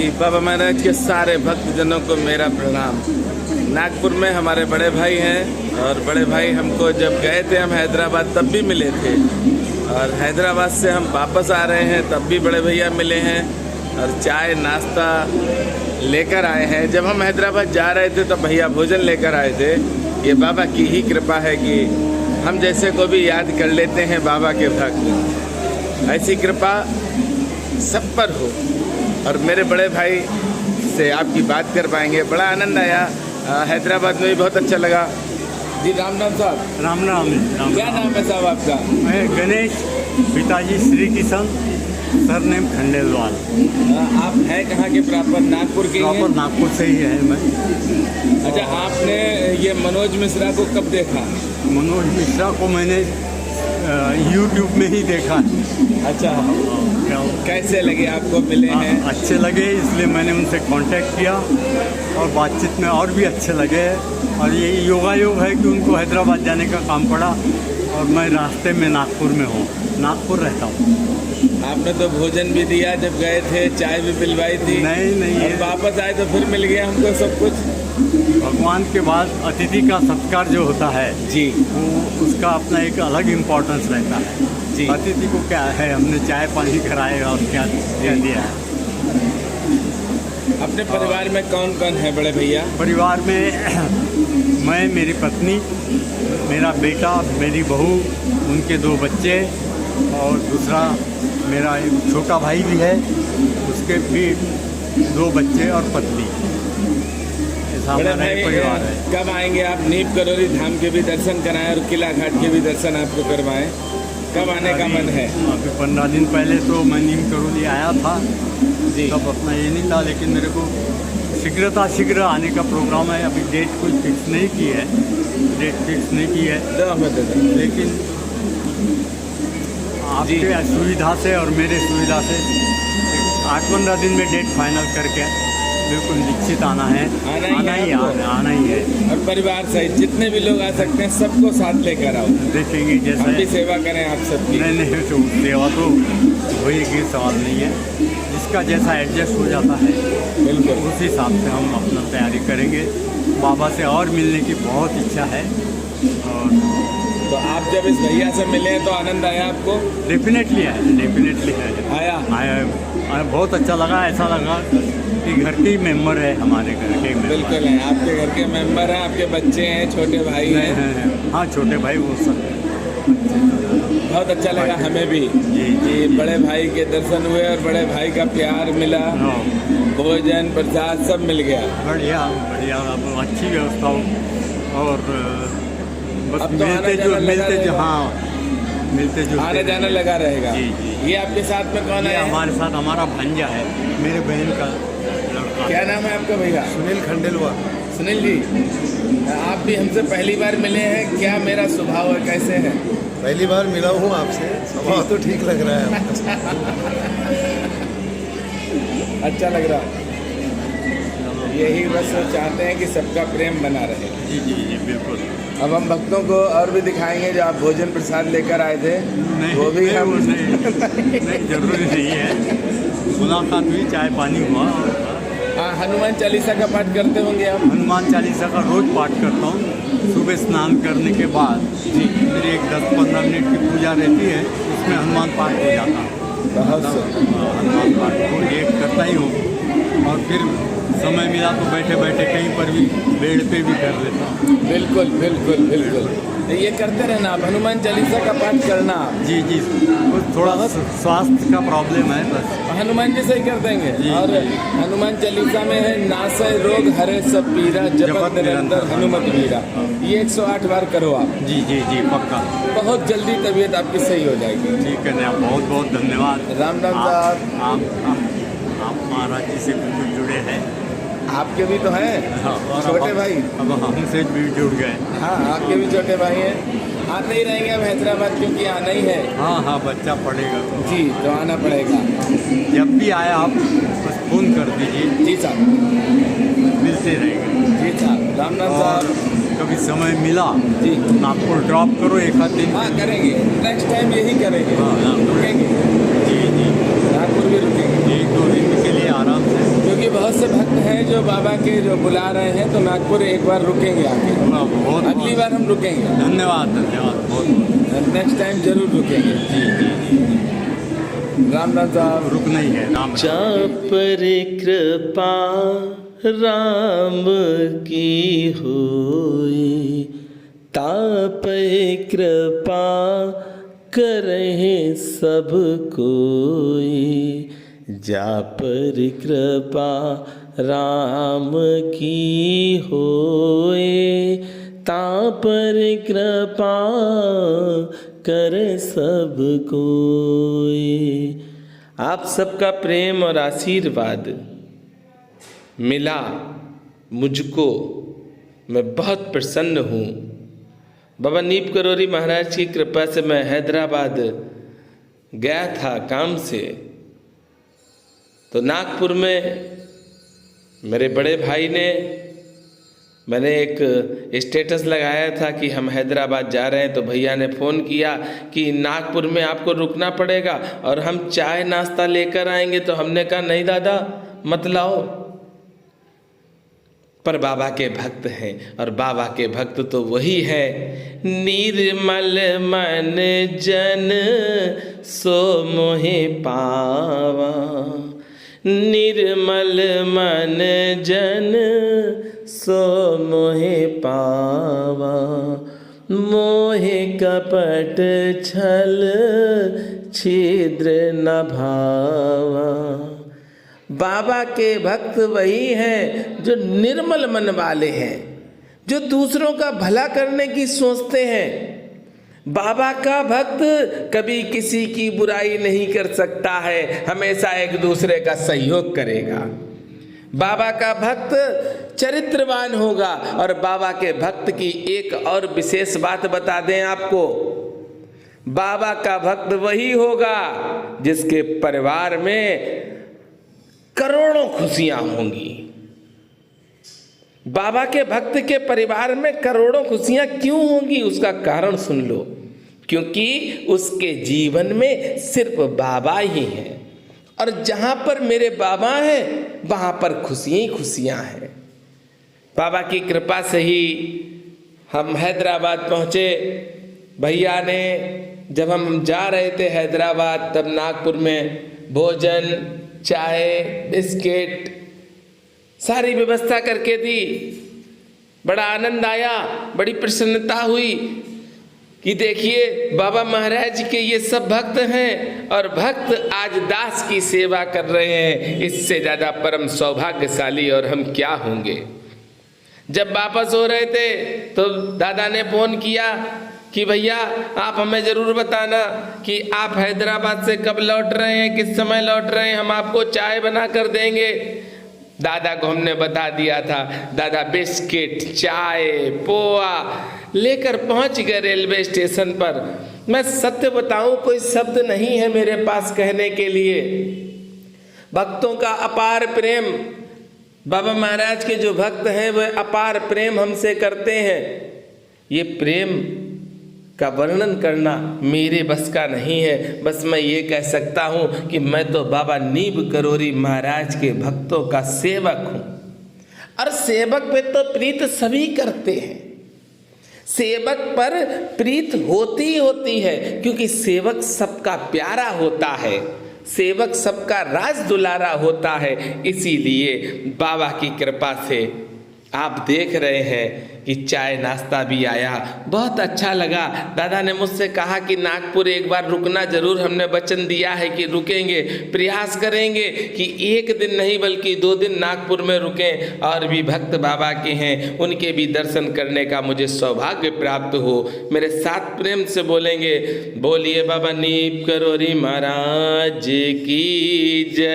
की बाबा महाराज के सारे भक्तजनों को मेरा प्रणाम। नागपुर में हमारे बड़े भाई हैं और बड़े भाई हमको जब गए थे हम हैदराबाद तब भी मिले थे, और हैदराबाद से हम वापस आ रहे हैं तब भी बड़े भैया मिले हैं और चाय नाश्ता लेकर आए हैं। जब हम हैदराबाद जा रहे थे तब भैया भोजन लेकर आए थे। ये बाबा की ही कृपा है कि हम जैसे को भी याद कर लेते हैं बाबा के भक्त। ऐसी कृपा सब पर हो। और मेरे बड़े भाई से आपकी बात कर पाएंगे, बड़ा आनंद आया। हैदराबाद में भी बहुत अच्छा लगा। जी राम राम साहब। राम राम। क्या नाम है साहब आपका? मैं गणेश, पिताजी श्री किशन, सरनेम खंडेलवाल। आप हैं कहाँ के? प्रॉपर नागपुर के? प्रॉपर नागपुर से ही है मैं। अच्छा, आपने ये मनोज मिश्रा को कब देखा? मनोज मिश्रा को मैंने YouTube में ही देखा है। अच्छा, कैसे लगे आपको? मिले हैं? अच्छे लगे, इसलिए मैंने उनसे कांटेक्ट किया और बातचीत में और भी अच्छे लगे। और ये योगायोग है कि उनको हैदराबाद जाने का काम पड़ा और मैं रास्ते में नागपुर में हूँ, नागपुर रहता हूँ। आपने तो भोजन भी दिया जब गए थे, चाय भी पिलवाई थी। नहीं, और वापस आए तो फिर मिल गया हमको सब कुछ। भगवान के बाद अतिथि का सत्कार जो होता है जी, वो उसका अपना एक अलग इम्पोर्टेंस रहता है जी। अतिथि को क्या है, हमने चाय पानी कराएगा और क्या दिया है। अपने परिवार में कौन कौन है बड़े भैया? परिवार में मैं, मेरी पत्नी, मेरा बेटा, मेरी बहू, उनके 2 बच्चे और दूसरा मेरा एक छोटा भाई भी है, उसके भी 2 बच्चे और पत्नी। ऐसा बड़े हमारा एक परिवार है। कब आएंगे आप? नीम करोली धाम के भी दर्शन कराएं और किला घाट के भी दर्शन आपको करवाएं। कब आने का मन है? अभी 15 दिन पहले तो मैं नीम करोली आया था जी। तब अपना ये नहीं था, लेकिन मेरे को शीघ्र आने का प्रोग्राम है। अभी डेट कोई फिक्स नहीं की है, लेकिन आपके सुविधा से और मेरे सुविधा से 8-15 दिन में डेट फाइनल करके बिल्कुल निश्चित आना है। आना ही है। और परिवार सहित जितने भी लोग आ सकते हैं सबको साथ लेकर आओ। देखेंगे जैसा हम भी सेवा करें आप सबकी। नहीं तो सेवा तो होएगी, सवाल नहीं है। जिसका जैसा एडजस्ट हो जाता है बिल्कुल उस हिसाब से हम अपना तैयारी करेंगे। बाबा से और मिलने की बहुत इच्छा है। और तो आप जब इस भैया से मिले तो आनंद आया आपको? डेफिनेटली है। आया बहुत अच्छा लगा। ऐसा लगा कि घर के ही मेंबर है, हमारे घर के मेंबर। बिल्कुल है, आपके घर के मेंबर हैं, आपके बच्चे हैं, छोटे भाई हैं। हाँ, छोटे भाई वो सब। बहुत अच्छा लगा हमें भी जी। बड़े भाई के दर्शन हुए और बड़े भाई का प्यार मिला, भोजन प्रसाद सब मिल गया। बढ़िया अच्छी व्यवस्था हो। और बस मिलते जो आने जाना लगा रहेगा। जी। ये आपके साथ में कौन है? हमारे साथ हमारा भांजा है, मेरे बहन का लड़का। क्या नाम है आपका भैया? सुनील खंडेलवाल। सुनील जी, आप भी हमसे पहली बार मिले हैं, क्या मेरा स्वभाव है, कैसे है? पहली बार मिला हूँ आपसे, स्वभाव तो ठीक लग रहा है। अच्छा लग रहा है। यही बस चाहते हैं कि सबका प्रेम बना रहे। जी बिल्कुल। अब हम भक्तों को और भी दिखाएंगे जो आप भोजन प्रसाद लेकर आए थे। वो भी हम नहीं जरूरी नहीं है। मुलाकात हुई, चाय पानी हुआ। हनुमान चालीसा का पाठ करते होंगे आप? हनुमान चालीसा का रोज पाठ करता हूँ। सुबह स्नान करने के बाद जी मेरी एक 10-15 मिनट की पूजा रहती है, उसमें हनुमान पाठ हो जाता है। हनुमान पाठ को एक करता ही हूँ। और फिर समय मिला तो बैठे बैठे कहीं पर भी बेड पे भी कर लेता हूँ। बिल्कुल। ये करते रहना आप, हनुमान चालीसा का पाठ करना। जी थोड़ा स्वास्थ्य का प्रॉब्लम है, बस हनुमान जी से ही कर देंगे। और हनुमान चालीसा में है, नासय रोग हरे सब पीरा, जपत निरंतर हनुमत वीरा। ये 108 बार करो आप। जी पक्का। बहुत जल्दी तबीयत आपकी सही हो जाएगी। ठीक है ना, बहुत धन्यवाद। राम साहब। आप महाराज जी से बिल्कुल जुड़े हैं। आपके भी तो हैं छोटे भाई। अब हमसे भी जुड़ गए। हाँ, आपके भी छोटे भाई हैं। आते ही रहेंगे अब हैदराबाद, क्योंकि आना ही है। हाँ बच्चा पढ़ेगा जी, तो आना पड़ेगा। जब भी आया आप बस फोन कर दीजिए। जी साहब, मिलते रहेंगे। जी साहब। रामनाथ साहब, कभी समय मिला जी नागपुर ड्रॉप करो एक आध दिन। हाँ करेंगे, नेक्स्ट टाइम यही करेंगे। हाँ, रुकेंगे। जी नागपुर भी रुकेंगे 1-2 दिन के लिए आराम से। क्योंकि बहुत से भक्त हैं जो बाबा के जो बुला रहे हैं, तो नागपुर एक बार रुकेंगे आके। बहुत अगली बार हम रुकेंगे, धन्यवाद बहुत नेक्स्ट टाइम जरूर रुकेंगे। राम राम साहब। रुकना ही है। राम जा पर कृपा राम की होई, ताप कृपा करहे सब कोई। जा पर कृपा राम की होए, तापर कृपा कर सब कोई। आप सबका प्रेम और आशीर्वाद मिला मुझको, मैं बहुत प्रसन्न हूँ। बाबा नीप करोरी महाराज की कृपा से मैं हैदराबाद गया था काम से, तो नागपुर में मेरे बड़े भाई ने, मैंने एक स्टेटस लगाया था कि हम हैदराबाद जा रहे हैं, तो भैया ने फ़ोन किया कि नागपुर में आपको रुकना पड़ेगा और हम चाय नाश्ता लेकर आएंगे। तो हमने कहा नहीं दादा मत लाओ, पर बाबा के भक्त हैं, और बाबा के भक्त तो वही है, निर्मल मन जन सो मोहे पावा। निर्मल मन जन सो मोहे पावा, मोहे कपट छल छिद्र न भावा। बाबा के भक्त वही हैं जो निर्मल मन वाले हैं, जो दूसरों का भला करने की सोचते हैं। बाबा का भक्त कभी किसी की बुराई नहीं कर सकता है, हमेशा एक दूसरे का सहयोग करेगा। बाबा का भक्त चरित्रवान होगा। और बाबा के भक्त की एक और विशेष बात बता दें आपको, बाबा का भक्त वही होगा जिसके परिवार में करोड़ों खुशियां होंगी। बाबा के भक्त के परिवार में करोड़ों खुशियां क्यों होंगी, उसका कारण सुन लो। क्योंकि उसके जीवन में सिर्फ बाबा ही हैं, और जहां पर मेरे बाबा हैं वहां पर खुशियां ही खुशियां हैं। बाबा की कृपा से ही हम हैदराबाद पहुंचे। भैया ने जब हम जा रहे थे हैदराबाद, तब नागपुर में भोजन, चाय, बिस्किट सारी व्यवस्था करके दी। बड़ा आनंद आया, बड़ी प्रसन्नता हुई कि देखिए बाबा महाराज के ये सब भक्त हैं, और भक्त आज दास की सेवा कर रहे हैं। इससे ज़्यादा परम सौभाग्यशाली और हम क्या होंगे। जब वापस हो रहे थे तो दादा ने फ़ोन किया कि भैया आप हमें ज़रूर बताना कि आप हैदराबाद से कब लौट रहे हैं, किस समय लौट रहे हैं, हम आपको चाय बना कर देंगे। दादा को हमने बता दिया था। दादा बिस्किट, चाय, पोहा लेकर पहुंच गए रेलवे स्टेशन पर। मैं सत्य बताऊं, कोई शब्द नहीं है मेरे पास कहने के लिए। भक्तों का अपार प्रेम, बाबा महाराज के जो भक्त हैं वह अपार प्रेम हमसे करते हैं। ये प्रेम का वर्णन करना मेरे बस का नहीं है। बस मैं ये कह सकता हूँ कि मैं तो बाबा नीप करोरी महाराज के भक्तों का सेवक हूँ, और सेवक पे तो प्रीत सभी करते हैं। सेवक पर प्रीत होती होती है, क्योंकि सेवक सबका प्यारा होता है, सेवक सबका राज दुलारा होता है। इसीलिए बाबा की कृपा से आप देख रहे हैं कि चाय नाश्ता भी आया, बहुत अच्छा लगा। दादा ने मुझसे कहा कि नागपुर एक बार रुकना जरूर, हमने वचन दिया है कि रुकेंगे, प्रयास करेंगे कि एक दिन नहीं बल्कि 2 दिन नागपुर में रुकें, और भी भक्त बाबा के हैं उनके भी दर्शन करने का मुझे सौभाग्य प्राप्त हो। मेरे साथ प्रेम से बोलेंगे, बोलिए बाबा नीप करोरी महाराज की जय।